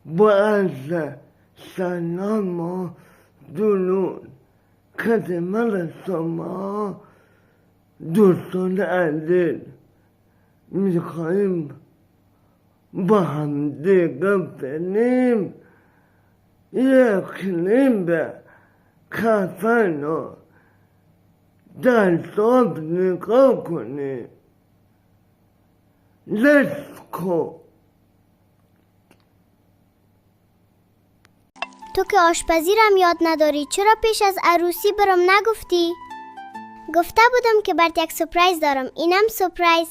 با عرض سلام و درود خدمت شما دوستان عزیز. میخوایم با هم دیگه بریم یک کلیپ خفن و جذاب نگاه کنیم. Let's go. تو که آشپزی رم یاد نداری، چرا پیش از عروسی برام نگفتی؟ گفته بودم که برات یک سورپرایز دارم. اینم سورپرایز.